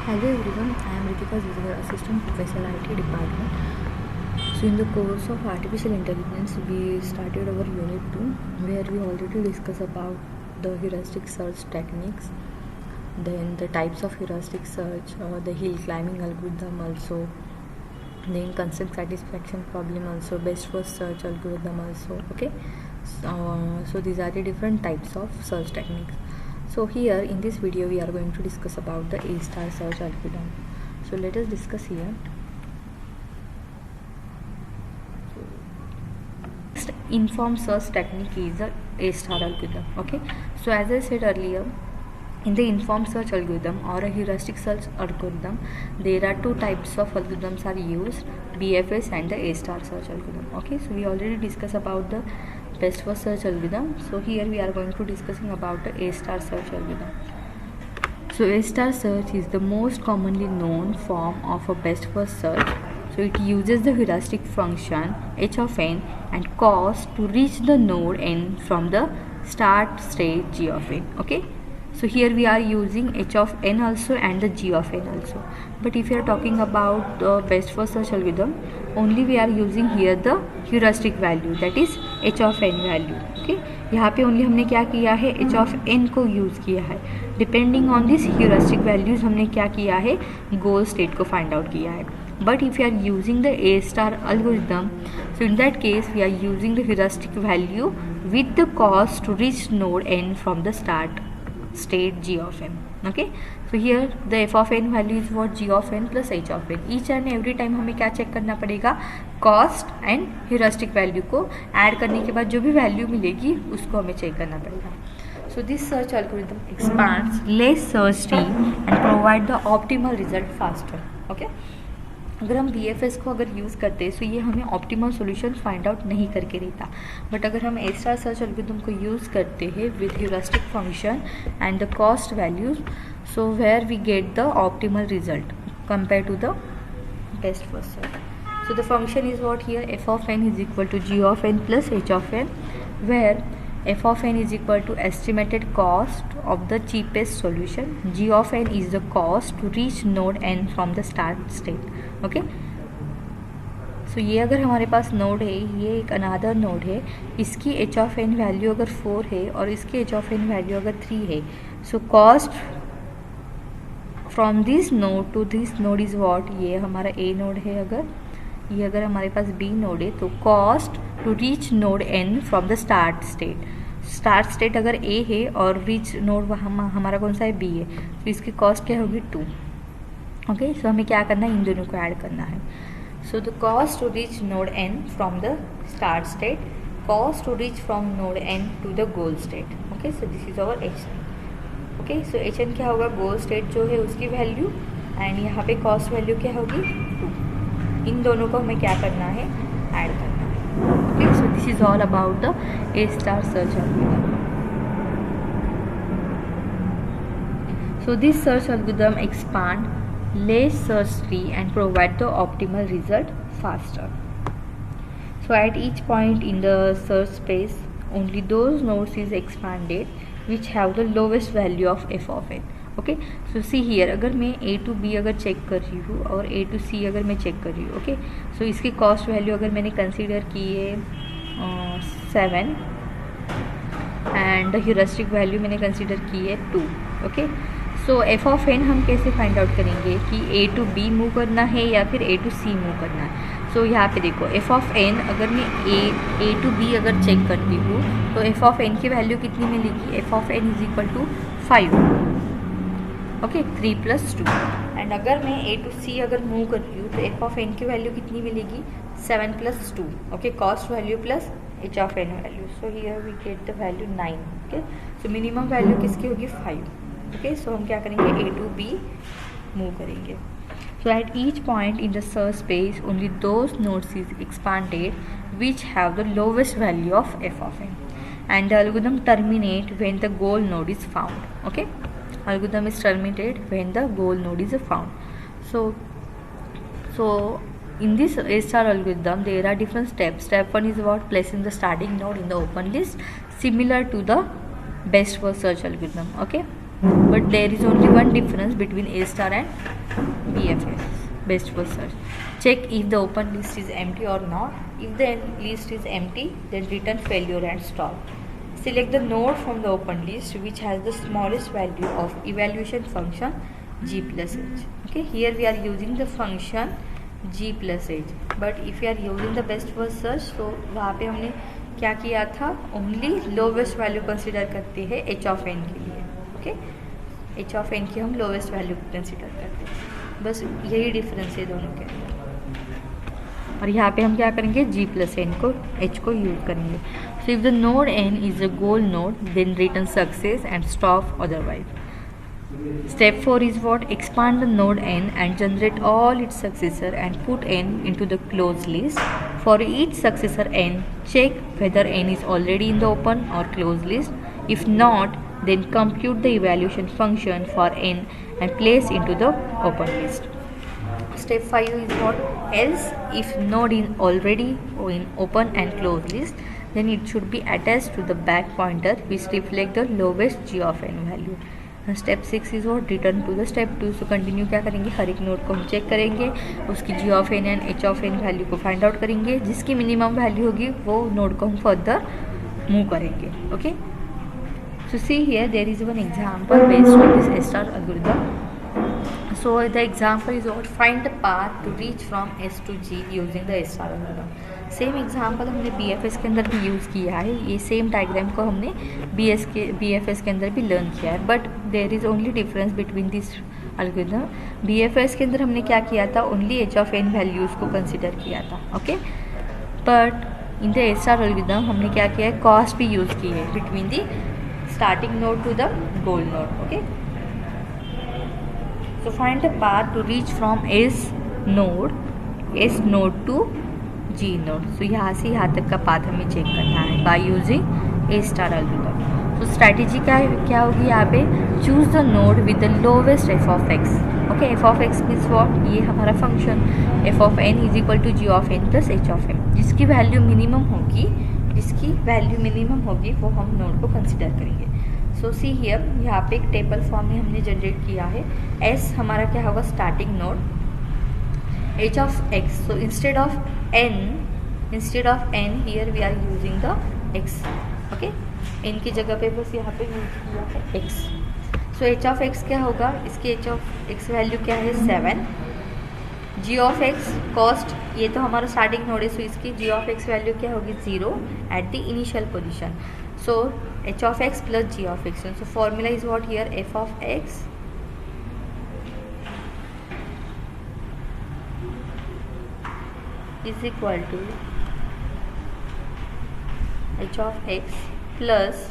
Hello everyone, I am Ritika Zuzia, Assistant Professor IT Department. So in the course of Artificial Intelligence, we started our Unit 2 where we already discussed about the heuristic search techniques, then the types of heuristic search, the hill climbing algorithm also, then concept satisfaction problem also, best first search algorithm also. Okay, so these are the different types of search techniques. So here in this video we are going to discuss about the A star search algorithm. So let us discuss here. Next informed search technique is the A star algorithm. Okay, so as I said earlier, in the informed search algorithm or a heuristic search algorithm, there are two types of algorithms are used, BFS and the A star search algorithm. Okay, so we already discussed about the best first search algorithm. So here we are going to discussing about the A star search algorithm. So A star search is the most commonly known form of a best first search. So it uses the heuristic function h of n and cost to reach the node n from the start state g of n. Okay, so here we are using h of n also and the g of n also. But if you are talking about the best first search algorithm, only we are using here the heuristic value, that is h of n value. Okay, यहाँ पे only हमने क्या किया है, h of n को use किया है. Depending on this heuristic values हमने क्या किया है, गोल स्टेट को फाइंड आउट किया है. But if you are using the A star algorithm, so in that case we are using the heuristic value with the cost to reach node n from the start state g of n. Okay, so here the f of n value is what, g of n plus h of n. Each and every time हमें क्या check करना पड़ेगा, cost and heuristic value को add करने के बाद जो भी वैल्यू मिलेगी उसको हमें चेक करना पड़ेगा. So this search algorithm expands less search tree and provide the optimal result faster. Okay, अगर हम BFS को अगर यूज़ करते हैं तो ये हमें ऑप्टिमल सॉल्यूशन फाइंड आउट नहीं करके देता. बट अगर हम A स्टार सर्च एल्गोरिथम को यूज़ करते हैं with heuristic function and the cost values, so where we get the optimal result compare to the best first search. So the function is what here, f of n is equal to g of n plus h of n, where f of n is equal to estimated cost of the cheapest solution, g of n is the cost to reach node n from the start state. Okay, so ये अगर हमारे पास node है, ये एक अनादर node है, इसकी h of n value अगर 4 है और इसकी h of n वैल्यू अगर 3 है, so cost from this node to this node is what, ये हमारा a नोड है, अगर ये अगर हमारे पास b नोड है तो cost to reach node n from the start state अगर a है और रीच नोड वहाँ हमारा कौन सा है, b है, तो इसकी कॉस्ट क्या होगी 2. ओके, सो हमें क्या करना है, इन दोनों को ऐड करना है. So the cost to reach node n from the start state, cost to reach from node n to the goal state. Okay, so this is our h n. Okay, so h n क्या होगा, गोल state जो है उसकी value, and यहाँ पे cost value क्या होगी 2. इन दोनों को हमें क्या करना है, ऐड करना है. Okay, so this is all about the A star search algorithm. So this search algorithm expand less search tree and provide the optimal result faster. So at each point in the search space, only those nodes is expanded which have the lowest value of f of n. Okay, so see here, अगर मैं A to B अगर check कर रही हूँ और A to C अगर मैं check कर रही हूँ, ओके, सो इसकी कॉस्ट वैल्यू अगर मैंने कंसीडर की है 7 एंड द ह्यूरिस्टिक वैल्यू मैंने कंसीडर की है 2. Okay, so f of n हम कैसे फाइंड आउट करेंगे कि A to B मूव करना है या फिर A to C मूव करना है. सो यहाँ पे देखो, एफ ऑफ एन अगर मैं A to B अगर चेक करती हूँ तो एफ ऑफ एन की वैल्यू कितनी मिलेगी, f of n is equal to 5. Okay, 3 + 2. And अगर मैं A to C अगर मूव कर रही हूँ तो एफ ऑफ एन की वैल्यू कितनी मिलेगी, 7 + 2. Okay, cost value plus h of n value, so here we get the value 9. Okay, so minimum value किसकी होगी 5. ओके, सो हम क्या करेंगे, A to B मूव करेंगे. So at each point in the search space only those nodes is expanded which have the lowest value of f of n, and the algorithm terminate when the goal node is found. Okay, algorithm is terminated when the goal node is found. So in this A star algorithm there are different steps. Step 1 is about placing the starting node in the open list, similar to the best first search algorithm. Okay, but there is only one difference between A star and BFS, best first search. Check if the open list is empty or not. If the list is empty, then return failure and stop. Select the node from the open list which has the smallest value of evaluation function g plus h. Okay, here we are using the function g plus h, but if we are using the best first search, so वहाँ पे हमने क्या किया था, only lowest value consider करते हैं H of N के लिए. ओके, एच ऑफ एन की हम लोवेस्ट वैल्यू कंसिडर करते हैं. बस यही डिफरेंस है दोनों के अंदर. और यहाँ पे हम क्या करेंगे, जी प्लस एन को एच को यूज करेंगे. So if the node n is a goal node then return success and stop otherwise. Step 4 is what? Expand the node n and generate all its successor and put n into the closed list. For each successor n, check whether n is already in the open or closed list. If not, then compute the evaluation function for n and place into the open list. Step 5 is what? Else, if node is already in open and closed list, then it should be attached to the back pointer which reflect the lowest g of n value. Step 6 is what? Return to the step 2. So continue क्या करेंगे, हर एक node को हम check करेंगे, उसकी g of n and h of n value को find out करेंगे. जिसकी मिनिमम वैल्यू होगी वो नोड को हम फर्दर मूव करेंगे. Okay, so see here there is one example based on this A star algorithm. So the example is what? Find the path to reach from S to G using the A star algorithm. Same example हमने BFS के अंदर भी use किया है. ये same diagram को हमने BFS के अंदर भी लर्न किया है, but there is only difference between this algorithm. BFS के अंदर हमने क्या किया था, only H of N values को कंसिडर किया था. Okay, but in the A star algorithm हमने क्या किया है, कॉस्ट भी यूज़ की है between the starting node to the goal node. Okay, so find the path to reach from S node to G node. so यहाँ से यहाँ तक का पाथ हमें चेक करना है by using A star algorithm. so strategy क्या होगी यहाँ पे? choose the node with the lowest f of x. okay, f of x means what? ये हमारा function f of n is equal to g of n plus h of m. जिसकी value minimum होगी वो हम node को consider करेंगे. सो see here, यहाँ पे एक टेबल फॉर्म में हमने जनरेट किया है. S हमारा क्या होगा, starting node, h of x. So instead of n here we are using the x. Okay, n की जगह पे बस यहाँ पे यूज किया है x. So h of x क्या होगा, इसकी h ऑफ x वैल्यू क्या है, 7. g ऑफ x कॉस्ट, ये तो हमारा स्टार्टिंग नोड है, सो इसकी g ऑफ x वैल्यू क्या होगी, 0 at the initial position. So h of x plus g of x. So formula is what here? F of x is equal to h of x plus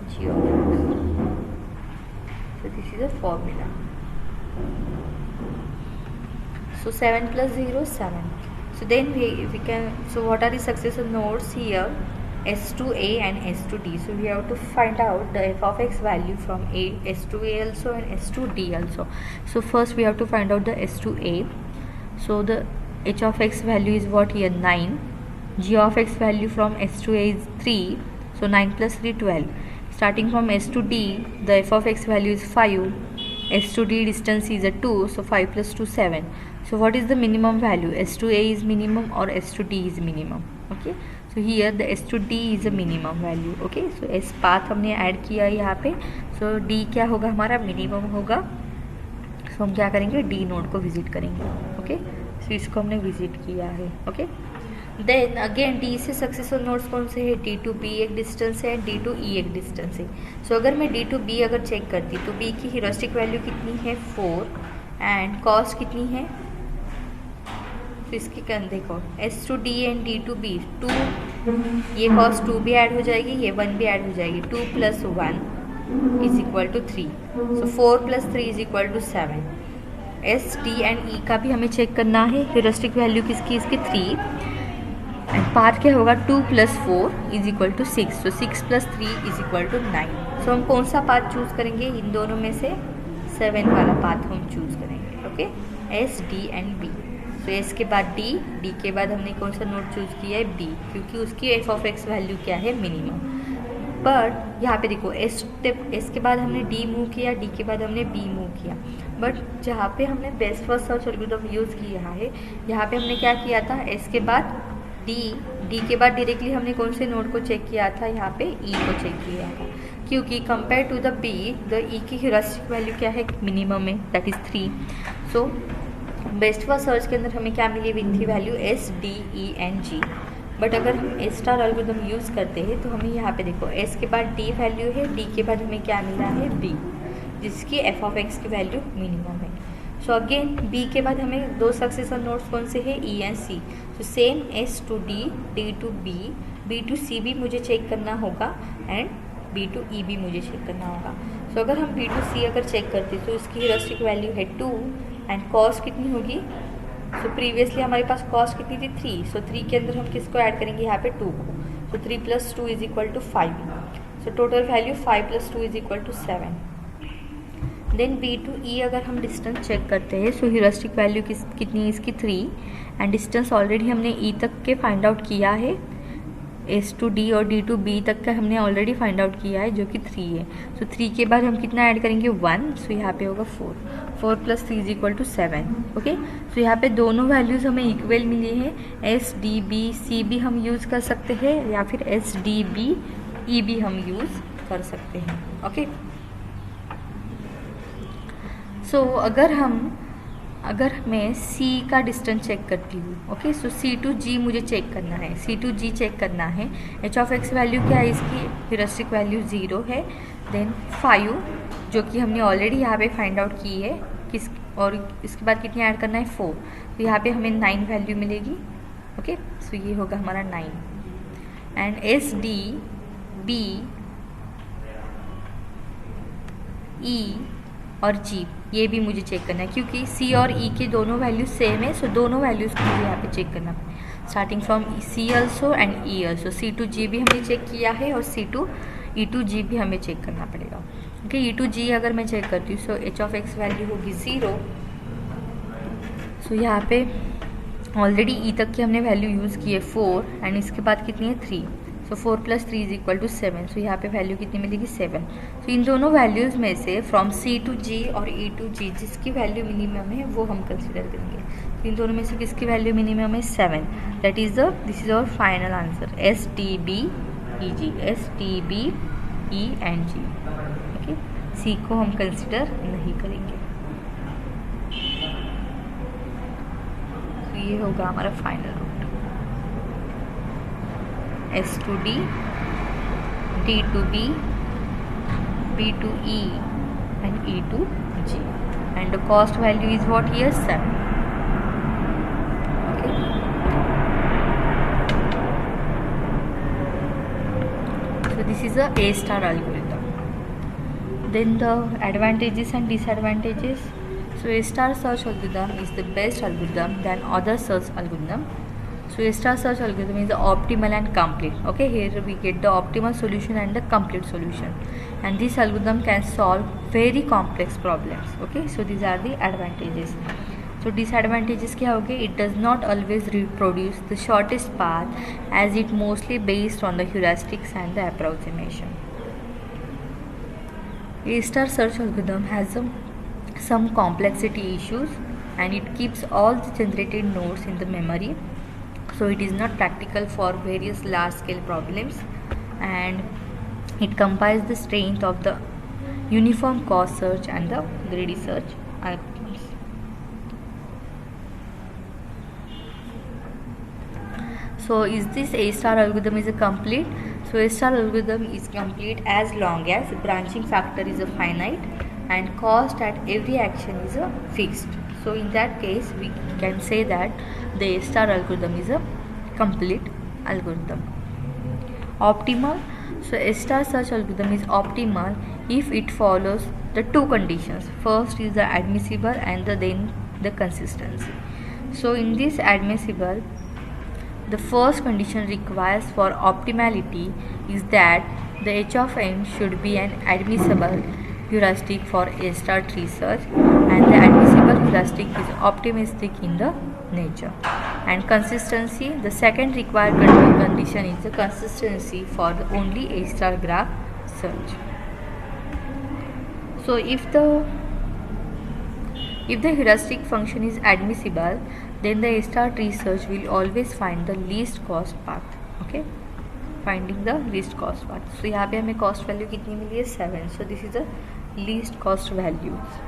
g of x. So this is a formula. So 7 plus 0 is 7. So then we can, so what are the successor nodes here? S to A and S to D. So we have to find out the f of x value from S to A also and S to D also. So first we have to find out the S to A. So the h of x value is what here, 9. G of x value from S to A is 3. So 9 plus 3, 12. Starting from S to D, the f of x value is 5. S to D distance is a 2. So 5 plus 2, 7. So what is the minimum value? S to A is minimum or S to D is minimum. Okay, so here the S to D is a minimum value. Okay, so S path हमने add किया यहाँ पे. So D क्या होगा, हमारा minimum होगा. so हम क्या करेंगे, D नोड को विजिट करेंगे. Okay, so इसको हमने विजिट किया है. Okay, देन अगेन D से सक्सेसर नोड्स कौन से है, D to B एक डिस्टेंस है, D to E एक डिस्टेंस है. सो अगर मैं D to B अगर चेक करती तो B की ह्यूरिस्टिक वैल्यू कितनी है, 4, एंड कॉस्ट कितनी है. तो इसकी कन देखो, S to D and D to B 2, ये कॉस्ट 2 भी ऐड हो जाएगी, ये 1 भी ऐड हो जाएगी. 2 plus 1 is equal to 3. So 4 plus 3 is equal to 7. S, T and E का भी हमें चेक करना है. ह्यूरिस्टिक वैल्यू किसकी, इसकी 3. एंड पाथ क्या होगा, 2 plus 4 is equal to 6. So 6 plus 3 is equal to 9. So हम कौन सा पाथ चूज़ करेंगे, इन दोनों में से 7 वाला पाथ हम चूज़ करेंगे. Okay, S, D and B. तो एस के बाद डी, डी के बाद हमने कौन सा नोड चूज़ किया है, बी, क्योंकि उसकी एफ ऑफ एक्स वैल्यू क्या है, मिनिमम। बट यहाँ पे देखो एस स्टेप, एस के बाद हमने डी मूव किया, डी के बाद हमने बी मूव किया, बट जहाँ पे हमने best first search algorithm use किया है, यहाँ पे हमने क्या किया था, एस के बाद डी, डी के बाद डायरेक्टली हमने कौन से नोड को चेक किया था, यहाँ पे ई को चेक किया था, क्योंकि compare to the B the E की ह्यूरिस्टिक वैल्यू क्या है, मिनिमम है, that is 3। So best first search के अंदर हमें क्या मिली हुई थी value, S D E and G. But अगर हम एस स्टार एल्गोरिथम यूज़ करते हैं तो हमें यहाँ पे देखो एस के बाद डी वैल्यू है, डी के बाद हमें क्या मिला है, बी, जिसकी एफ ऑफ एक्स की वैल्यू मिनिमम है। सो अगेन बी के बाद हमें दो सक्सेसर नोड्स कौन से हैं, E and C. So same S to D, D to B, B to C भी मुझे चेक करना होगा एंड बी टू ई भी मुझे चेक करना होगा। सो अगर हम बी टू सी अगर चेक करते तो इसकी ह्यूरिस्टिक वैल्यू है 2 एंड कॉस्ट कितनी होगी, सो प्रीवियसली हमारे पास कॉस्ट कितनी थी, 3। सो 3 के अंदर हम किसको ऐड करेंगे, यहाँ पे 2 को। So 3 + 2 = 5। So total value 5 + 2 = 7। Then B to E अगर हम डिस्टेंस चेक करते हैं, सो ह्यूरिस्टिक वैल्यू कितनी है इसकी, 3 एंड डिस्टेंस ऑलरेडी हमने ई तक के फाइंड आउट किया है, एस टू डी और डी टू बी तक का हमने ऑलरेडी फाइंड आउट किया है जो कि 3 है। सो 3 के बाद हम कितना ऐड करेंगे, 1। सो यहाँ पे होगा 4 + 3 = 7। ओके, सो यहाँ पे दोनों वैल्यूज़ हमें इक्वल मिली हैं, एस डी बी सी भी हम यूज़ कर सकते हैं या फिर एस डी बी ई भी हम यूज़ कर सकते हैं। ओके, सो अगर मैं C का डिस्टेंस चेक करती हूँ, okay, so C to G मुझे चेक करना है, C टू G चेक करना है। एच ऑफ एक्स वैल्यू क्या है इसकी, ह्यूरिस्टिक वैल्यू 0 है। देन 5 जो कि हमने ऑलरेडी यहाँ पे फाइंड आउट की है और इसके बाद कितनी ऐड करना है, 4। तो यहाँ पे हमें 9 वैल्यू मिलेगी। ओके, सो ये होगा हमारा 9 and S D B E और जी ये भी मुझे चेक करना है, क्योंकि सी और ई के दोनों वैल्यूज सेम है। सो दोनों वैल्यूज़ को मुझे यहाँ पे चेक करना है, starting from C also and E also. C to G भी हमने चेक किया है और सी टू ई टू जी भी हमें चेक करना पड़ेगा। ओके, ई टू जी अगर मैं चेक करती हूँ, so H of x value होगी 0। सो यहाँ पे ऑलरेडी ई तक की हमने वैल्यू यूज़ की है 4 एंड इसके बाद कितनी है, 3। सो 4 + 3 = 7। सो यहाँ पे वैल्यू कितनी मिलेगी, 7। सो इन दोनों वैल्यूज़ में से फ्रॉम सी टू जी और ई टू जी जिसकी वैल्यू मिनिमम है वो हम कंसिडर करेंगे। तो इन दोनों में से किसकी वैल्यू मिनिमम है, 7। That is this is our final answer, S T B E G, S T B E and G. Okay, C को हम कंसिडर नहीं करेंगे। तो ये होगा हमारा final route, S to D, D to B, B to E and E to G, and the cost value is what here, 7. Okay, so this is a A star algorithm. Then the advantages and disadvantages. So A star search algorithm is the best algorithm than other search algorithm. So A star search algorithm is optimal and complete. Okay, here we get the optimal solution and the complete solution, and this algorithm can solve very complex problems. Okay, so these are the advantages. So disadvantages क्या होंगे, it does not always reproduce the shortest path as it mostly based on the heuristics and the approximation. A star search algorithm has some complexity issues and it keeps all the generated nodes in the memory. So it is not practical for various large scale problems, and it combines the strength of the uniform cost search and the greedy search algorithms. So is this A star algorithm is a complete? So A star algorithm is complete as long as branching factor is a finite and cost at every action is a fixed. So in that case we can say that the A star algorithm is a complete algorithm. Optimal. So A star search algorithm is optimal if it follows the two conditions. First is the admissible and then the consistency. So in this admissible, the first condition requires for optimality is that the H of n should be an admissible heuristic for A star tree search, and the admissible heuristic is optimistic in the nature. And consistency, the second required condition is the consistency for the only A star graph search. So if the heuristic function is admissible, then the A star tree search will always find the least cost path. Okay, finding the least cost path. So यहाँ पे हमें cost value कितनी मिली है 7. So this is the least cost values.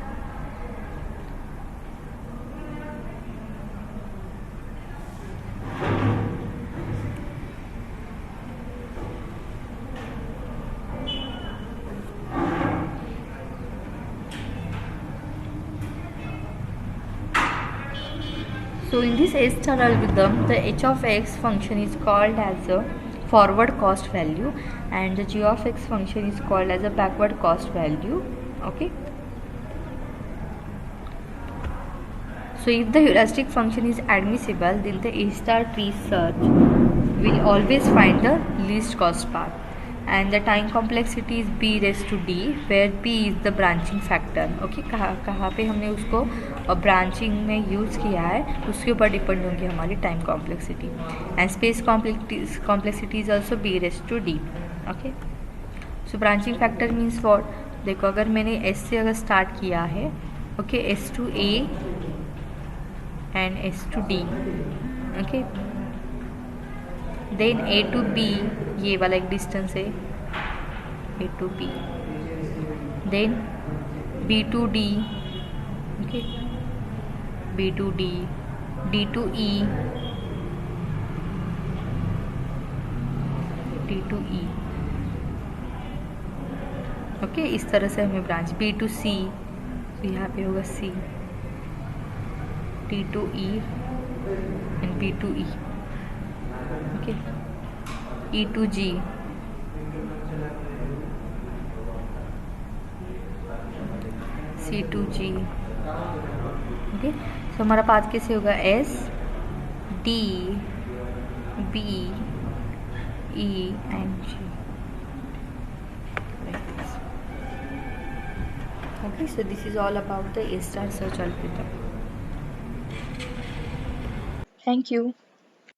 So in this A star algorithm, the h of x function is called as a forward cost value and the g of x function is called as a backward cost value. Okay. So if the heuristic function is admissible, then the A star tree search will always find the least cost path. And the time complexity is b raised to d, where b is the branching factor. Okay, कहाँ पे हमने उसको branching में use किया है उसके ऊपर depend होंगी हमारी time complexity. And space complexity is also b raised to d. Okay, so branching factor means what. देखो, अगर मैंने s से अगर स्टार्ट किया है, okay, s to a and s to d. Okay, then a to b, ये वाला एक डिस्टेंस है a to b. Then b to d, okay, b to d, d to e, d to e. Okay, इस तरह से हमें branch b to c, तो यहाँ पे होगा c, d to e and b to e. Okay, E to G, C to G. Okay, so हमारा path कैसे होगा S D B E and G. Like this. Okay, so this is all about the A star search algorithm. Thank you.